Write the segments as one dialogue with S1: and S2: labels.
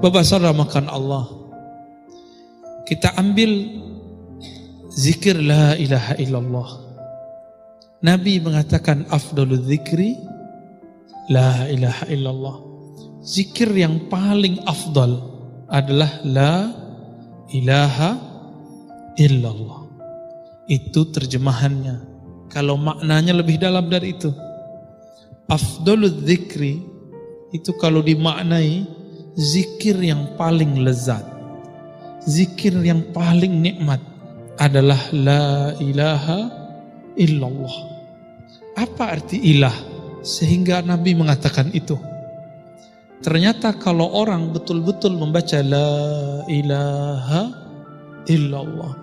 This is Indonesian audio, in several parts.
S1: Bapak saudara makan Allah, kita ambil zikir la ilaha illallah. Nabi mengatakan afdalul zikri la ilaha illallah. Zikir yang paling afdal adalah la ilaha illallah. Itu terjemahannya. Kalau maknanya lebih dalam dari itu, afdalul zikri itu kalau dimaknai zikir yang paling lezat, zikir yang paling nikmat adalah la ilaha illallah. Apa arti ilah? Sehingga Nabi mengatakan itu. Ternyata kalau orang betul-betul membaca la ilaha illallah,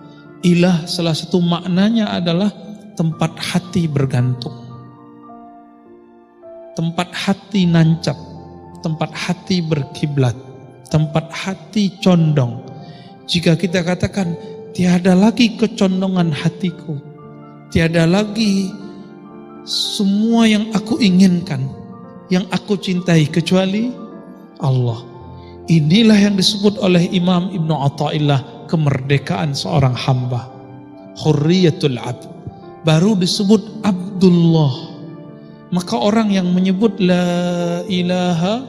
S1: ilah salah satu maknanya adalah tempat hati bergantung, tempat hati nancap, tempat hati berkiblat, tempat hati condong. Jika kita katakan tiada lagi kecondongan hatiku, tiada lagi semua yang aku inginkan, yang aku cintai kecuali Allah. Inilah yang disebut oleh Imam Ibnu Athaillah kemerdekaan seorang hamba, hurriyatul abd. Baru disebut Abdullah. Maka orang yang menyebut la ilaha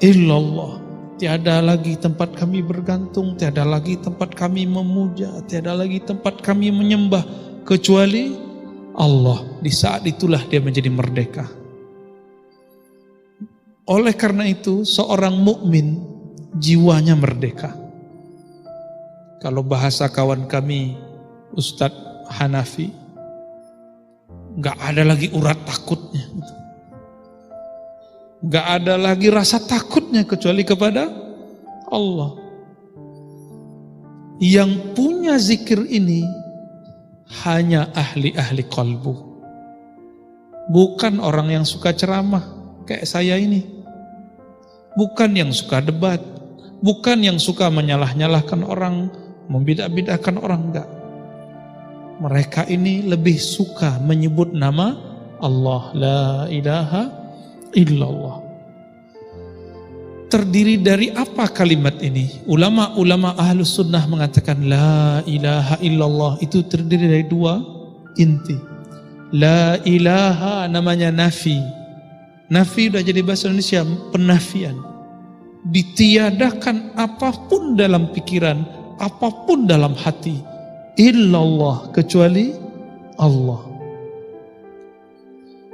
S1: illallah, tiada lagi tempat kami bergantung, tiada lagi tempat kami memuja, tiada lagi tempat kami menyembah kecuali Allah. Di saat itulah dia menjadi merdeka. Oleh karena itu seorang mukmin jiwanya merdeka. Kalau bahasa kawan kami Ustadz Hanafi, gak ada lagi urat takutnya, gak ada lagi rasa takutnya kecuali kepada Allah. Yang punya zikir ini hanya ahli-ahli qalbu, bukan orang yang suka ceramah kayak saya ini, bukan yang suka debat, bukan yang suka menyalah-nyalahkan orang, membidak-bidakkan orang, enggak. Mereka ini lebih suka menyebut nama Allah, la ilaha illallah. Terdiri dari apa kalimat ini? Ulama-ulama ahlus sunnah mengatakan la ilaha illallah itu terdiri dari dua inti. La ilaha namanya nafi. Nafi udah jadi bahasa Indonesia, penafian. Ditiadakan apapun dalam pikiran, apapun dalam hati, illallah, kecuali Allah.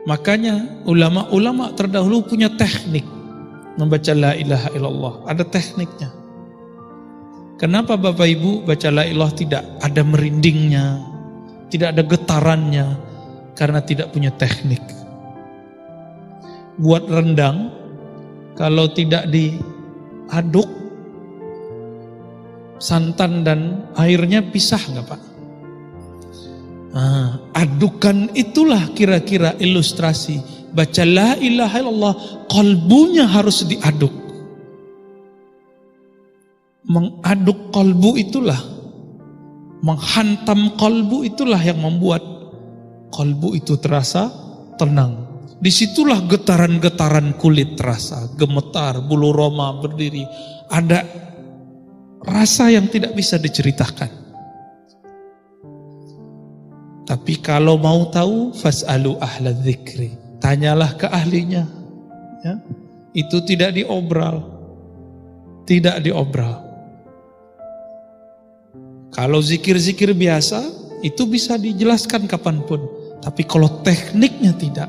S1: Makanya ulama-ulama terdahulu punya teknik membaca la ilaha illallah, ada tekniknya. Kenapa Bapak Ibu baca la ilaha tidak ada merindingnya, tidak ada getarannya? Karena tidak punya teknik. Buat rendang, kalau tidak diaduk, santan dan airnya pisah nggak Pak? Adukan itulah kira-kira ilustrasi. Baca la ilaha illallah, kalbunya harus diaduk. Mengaduk kalbu itulah, menghantam kalbu itulah yang membuat kalbu itu terasa tenang. Disitulah getaran-getaran kulit terasa, gemetar, bulu roma berdiri. Ada rasa yang tidak bisa diceritakan. Tapi kalau mau tahu, fas'alu ahla dzikri, tanyalah ke ahlinya. Ya. Itu tidak diobral. Tidak diobral. Kalau zikir-zikir biasa, itu bisa dijelaskan kapanpun. Tapi kalau tekniknya tidak.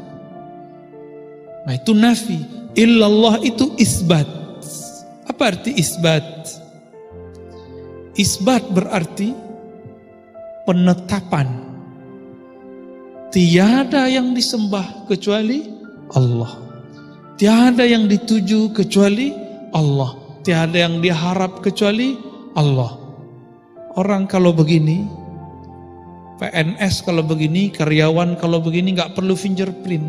S1: Nah itu nafi. Illallah itu isbat. Apa arti isbat? Isbat berarti penetapan. Tiada yang disembah kecuali Allah. Tiada yang dituju kecuali Allah. Tiada yang diharap kecuali Allah. Orang kalau begini, PNS kalau begini, karyawan kalau begini gak perlu fingerprint.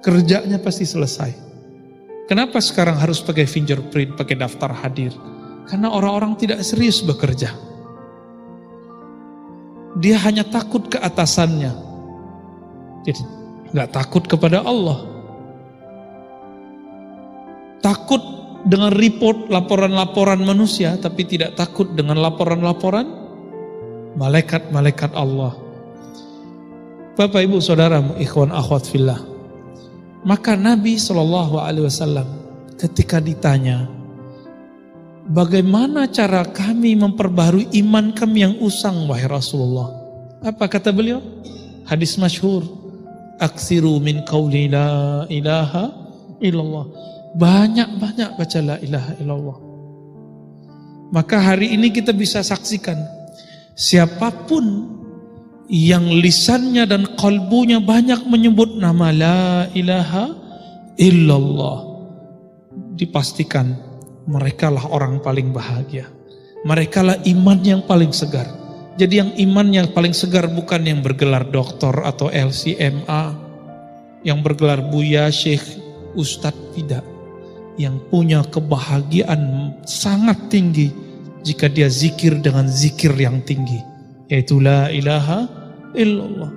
S1: Kerjanya pasti selesai. Kenapa sekarang harus pakai fingerprint, pakai daftar hadir? Karena orang-orang tidak serius bekerja. Dia hanya takut ke atasannya. Jadi gak takut kepada Allah. Takut dengan laporan-laporan manusia, tapi tidak takut dengan laporan-laporan malaikat-malaikat Allah. Bapak ibu saudara, ikhwan akhwat fillah. Maka Nabi SAW ketika ditanya, bagaimana cara kami memperbaharui iman kami yang usang wahai Rasulullah? Apa kata beliau? Hadis masyhur, aksiru min qawli la ilaha illallah. Banyak-banyak baca la ilaha illallah. Maka hari ini kita bisa saksikan, siapapun yang lisannya dan kalbunya banyak menyebut nama la ilaha illallah, dipastikan merekalah orang paling bahagia. Merekalah iman yang paling segar. Jadi yang iman yang paling segar bukan yang bergelar doktor atau LCMA, yang bergelar buya, syekh, ustadz, tidak. Yang punya kebahagiaan sangat tinggi jika dia zikir dengan zikir yang tinggi, yaitu la ilaha illallah.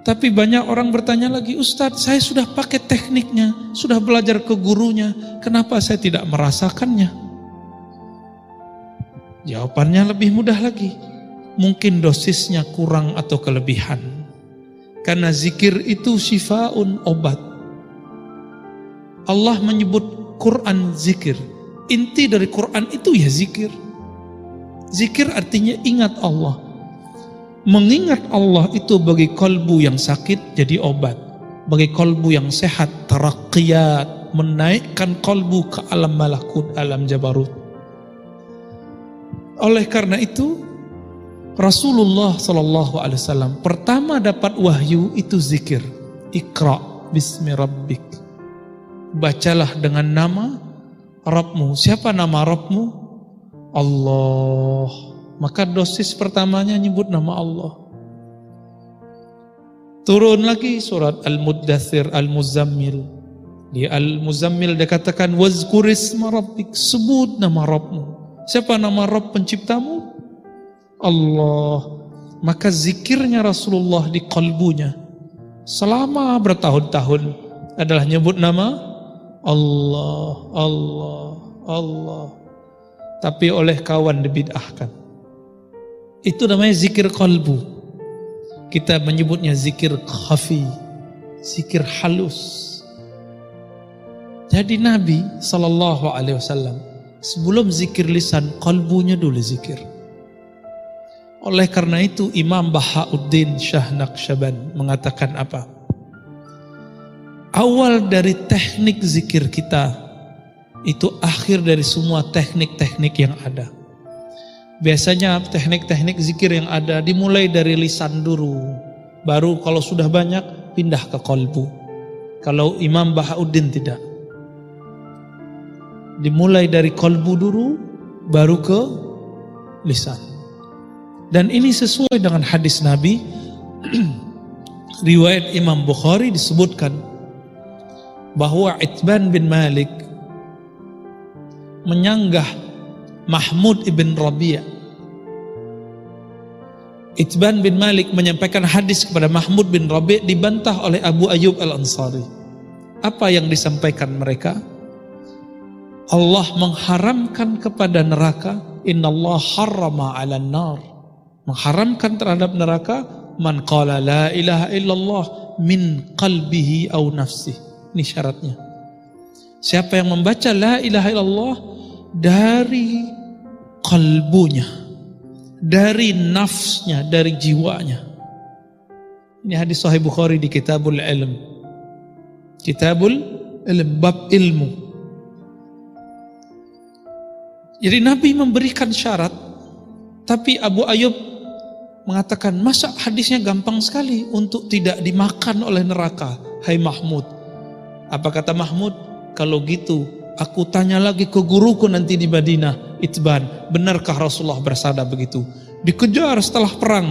S1: Tapi banyak orang bertanya lagi, Ustadz, saya sudah pakai tekniknya, sudah belajar ke gurunya, kenapa saya tidak merasakannya? Jawabannya lebih mudah lagi. Mungkin dosisnya kurang atau kelebihan. Karena zikir itu syifaun, obat. Allah menyebut Quran zikir. Inti dari Quran itu ya zikir. Zikir artinya ingat Allah. Mengingat Allah itu bagi kalbu yang sakit jadi obat. Bagi kalbu yang sehat, taraqqiyat, menaikkan kalbu ke alam malakut, alam jabarut. Oleh karena itu, Rasulullah SAW pertama dapat wahyu itu zikir. Iqra bismi rabbik. Bacalah dengan nama Rabbmu. Siapa nama Rabbmu? Allah. Maka dosis pertamanya nyebut nama Allah. Turun lagi surat Al-Muddathir, Al-Muzammil. Di Al-Muzammil dia katakan wazkurisma rabbik, sebut nama Rabbmu. Siapa nama Rabb penciptamu? Allah. Maka zikirnya Rasulullah di kalbunya selama bertahun-tahun adalah nyebut nama Allah, Allah, Allah. Tapi oleh kawan dibid'ahkan. Itu namanya zikir kalbu. Kita menyebutnya zikir khafi, zikir halus. Jadi Nabi SAW sebelum zikir lisan, kalbunya dulu zikir. Oleh karena itu Imam Bahauddin Shah Naqsyaband mengatakan apa? Awal dari teknik zikir kita itu akhir dari semua teknik-teknik yang ada. Biasanya teknik-teknik zikir yang ada dimulai dari lisan dulu, baru kalau sudah banyak pindah ke kalbu. Kalau Imam Bahauddin tidak, dimulai dari kalbu dulu baru ke lisan. Dan ini sesuai dengan hadis Nabi. Riwayat Imam Bukhari disebutkan bahwa Itban bin Malik menyanggah Mahmud ibn Rabi'ah. Itban bin Malik menyampaikan hadis kepada Mahmud bin Rabi', dibantah oleh Abu Ayyub al-Ansari. Apa yang disampaikan mereka? Allah mengharamkan kepada neraka, innallah harrama 'alan nar. Mengharamkan terhadap neraka, man qala la ilaha illallah min qalbihi aw nafsihi. Ini syaratnya. Siapa yang membaca la ilaha illallah dari kalbunya, dari nafsnya, dari jiwanya. Ini hadis Sahih Bukhari di Kitabul Ilm. Kitabul Ilm, bab ilmu. Jadi Nabi memberikan syarat, tapi Abu Ayyub mengatakan, masa hadisnya gampang sekali untuk tidak dimakan oleh neraka, hai Mahmud. Apa kata Mahmud? Kalau gitu aku tanya lagi ke guruku nanti di Madinah, Itban, benarkah Rasulullah bersabda begitu? Dikejar setelah perang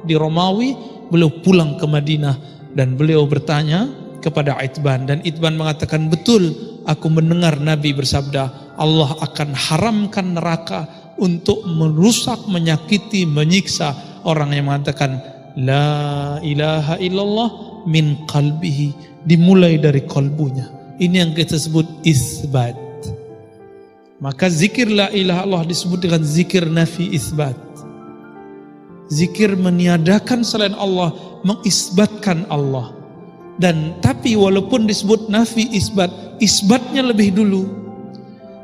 S1: di Romawi, beliau pulang ke Madinah dan beliau bertanya kepada Itban, dan Itban mengatakan, betul, aku mendengar Nabi bersabda, Allah akan haramkan neraka untuk merusak, menyakiti, menyiksa orang yang mengatakan la ilaha illallah min qalbihi, dimulai dari kalbunya. Ini yang kita sebut isbat. Maka zikir la ilaha illallah disebut dengan zikir nafi isbat. Zikir meniadakan selain Allah, mengisbatkan Allah. Dan tapi walaupun disebut nafi isbat, isbatnya lebih dulu.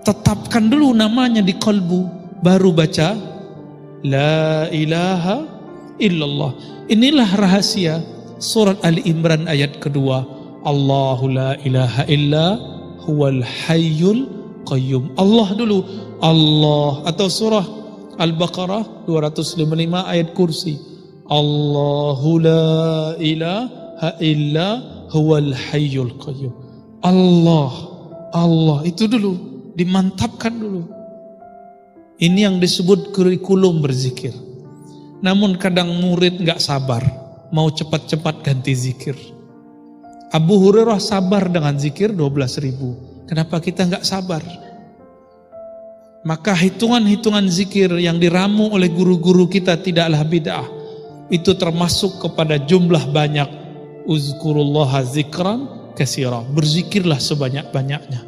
S1: Tetapkan dulu namanya di kalbu, baru baca la ilaha illallah. Inilah rahasia surat Ali Imran ayat kedua. Allahu la ilaha illa huwal hayyul qayyum. Allah dulu, Allah. Atau surah Al-Baqarah 255 ayat kursi. Allahu la ilaha illa huwal hayyul qayyum. Allah, Allah itu dulu, dimantapkan dulu. Ini yang disebut kurikulum berzikir. Namun kadang murid gak sabar, mau cepat-cepat ganti zikir. Abu Hurairah sabar dengan zikir 12.000. Kenapa kita gak sabar? Maka hitungan-hitungan zikir yang diramu oleh guru-guru kita tidaklah bid'ah. Itu termasuk kepada jumlah banyak. Uzkurullaha zikran katsira. Berzikirlah sebanyak-banyaknya.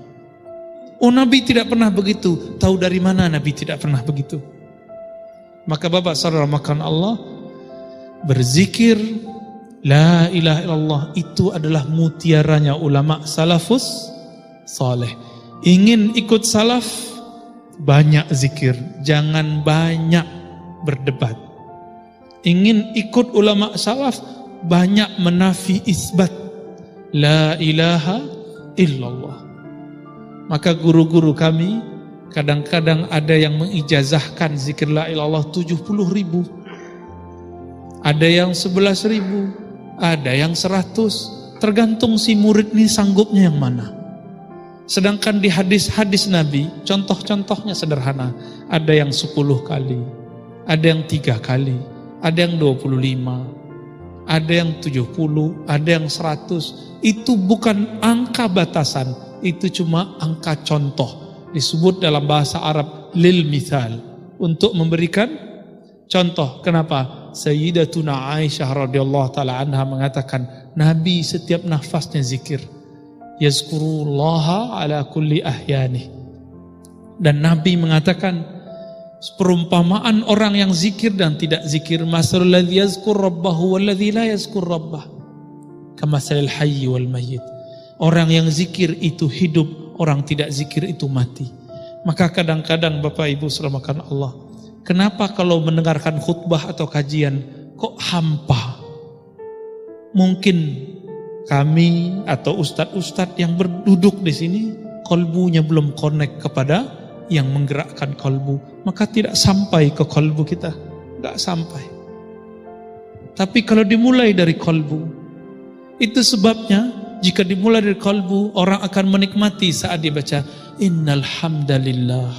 S1: Oh, Nabi tidak pernah begitu. Tahu dari mana Nabi tidak pernah begitu? Maka Bapak saudara makan Allah, berzikir la ilaha illallah itu adalah mutiaranya ulama salafus saleh. Ingin ikut salaf, banyak zikir, jangan banyak berdebat. Ingin ikut ulama salaf, banyak menafi isbat la ilaha illallah. Maka guru-guru kami kadang-kadang ada yang mengijazahkan zikir la ilallah 70.000, ada yang 11.000, ada yang 100, tergantung si murid ini sanggupnya yang mana. Sedangkan di hadis-hadis Nabi, contoh-contohnya sederhana, ada yang 10 kali, ada yang 3 kali, ada yang 25, ada yang 70, ada yang 100. Itu bukan angka batasan, itu cuma angka contoh. Disebut dalam bahasa Arab lil mithal, untuk memberikan contoh. Kenapa? Sayyidatuna Aisyah radhiyallahu taala anha mengatakan, Nabi setiap nafasnya zikir. Yazkurullaha ala kulli ahyani. Dan Nabi mengatakan perumpamaan orang yang zikir dan tidak zikir, masalul ladzi yazkur rabbahu wal ladzi la yazkur rabbah kamatsalil hayyi wal mayyit. Orang yang zikir itu hidup, orang tidak zikir itu mati. Maka kadang-kadang Bapak Ibu saudara Allah, kenapa kalau mendengarkan khutbah atau kajian kok hampa? Mungkin kami atau ustadz-ustadz yang berduduk di sini kolbunya belum connect kepada yang menggerakkan kolbu, maka tidak sampai ke kolbu kita, nggak sampai. Tapi kalau dimulai dari kolbu, itu sebabnya jika dimulai dari kolbu, orang akan menikmati saat dia baca innal hamdalillah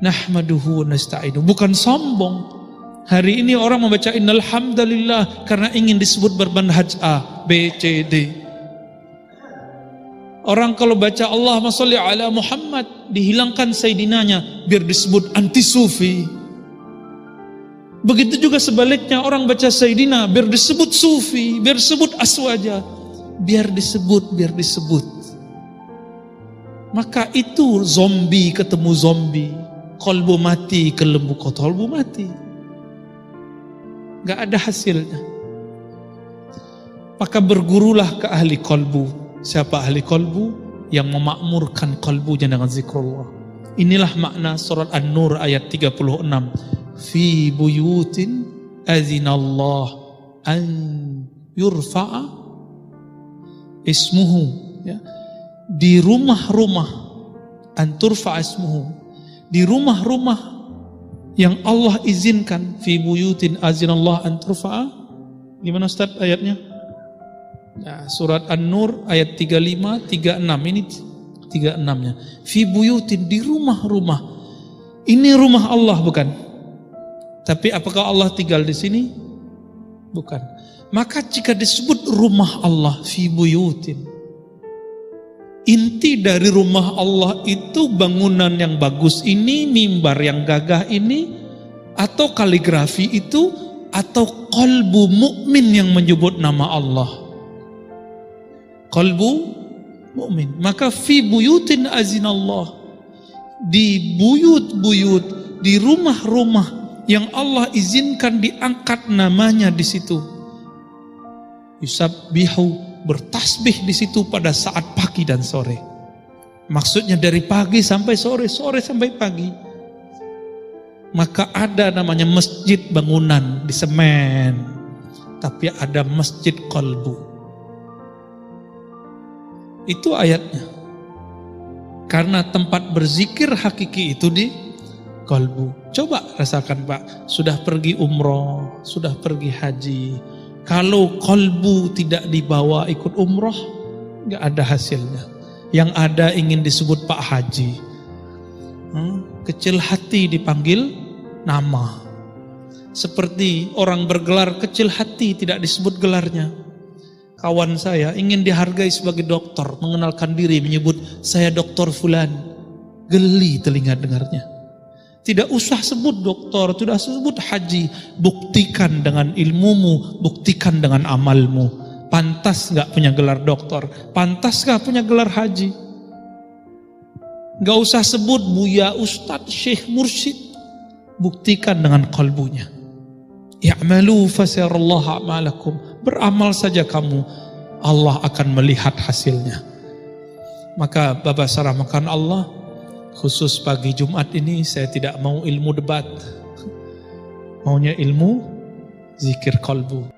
S1: nahmaduhu wa nasta'inu. Bukan sombong. Hari ini orang membaca innal hamdalillah karena ingin disebut bermanhaj A, B, C, D. Orang kalau baca Allahumma sholli ala Muhammad, dihilangkan sayyidinanya biar disebut anti sufi. Begitu juga sebaliknya, orang baca sayyidina biar disebut sufi, biar disebut aswaja, biar disebut. Maka itu zombie ketemu zombie, kolbu mati ke lembu kolbu mati. Gak ada hasilnya. Maka bergurulah ke ahli kolbu. Siapa ahli kolbu? Yang memakmurkan kolbunya dengan zikrullah. Inilah makna surat An-Nur ayat 36. Fi buyutin azinallah an yurfa'a ismuhu. Ya. Di rumah-rumah an turfa'a ismuhu. Di rumah-rumah yang Allah izinkan, fi buyutin azinallah an turfa'a. Gimana Ustaz ayatnya? Ya, surat An-Nur ayat 35, 36. Ini 36-nya. Fi buyutin, di rumah-rumah. Ini rumah Allah bukan? Tapi apakah Allah tinggal di sini? Bukan. Maka jika disebut rumah Allah fi buyutin, inti dari rumah Allah itu bangunan yang bagus ini, mimbar yang gagah ini, atau kaligrafi itu, atau qalbu mukmin yang menyebut nama Allah. Qalbu mukmin. Maka fi buyutin azinallah, di buyut-buyut, di rumah-rumah yang Allah izinkan diangkat namanya di situ. Yusabbihu, bertasbih di situ pada saat pagi dan sore. Maksudnya dari pagi sampai sore, sore sampai pagi. Maka ada namanya masjid bangunan di semen, tapi ada masjid qalbu. Itu ayatnya. Karena tempat berzikir hakiki itu di qalbu. Coba rasakan Pak, sudah pergi umroh, sudah pergi haji. Kalau qalbu tidak dibawa ikut umroh, gak ada hasilnya. Yang ada ingin disebut Pak Haji. Kecil hati dipanggil nama. Seperti orang bergelar kecil hati tidak disebut gelarnya. Kawan saya ingin dihargai sebagai dokter, mengenalkan diri menyebut saya dokter fulan. Geli telinga dengarnya. Tidak usah sebut dokter, tidak usah sebut haji. Buktikan dengan ilmumu, buktikan dengan amalmu. Pantas gak punya gelar dokter? Pantas gak punya gelar haji? Gak usah sebut buya, ustadz, syekh, mursyid. Buktikan dengan qalbunya. Ya'malu fasayarallahu a'malakum. Beramal saja kamu, Allah akan melihat hasilnya. Maka Bapak saramakan Allah, khusus pagi Jumat ini saya tidak mau ilmu debat. Maunya ilmu zikir qalbu.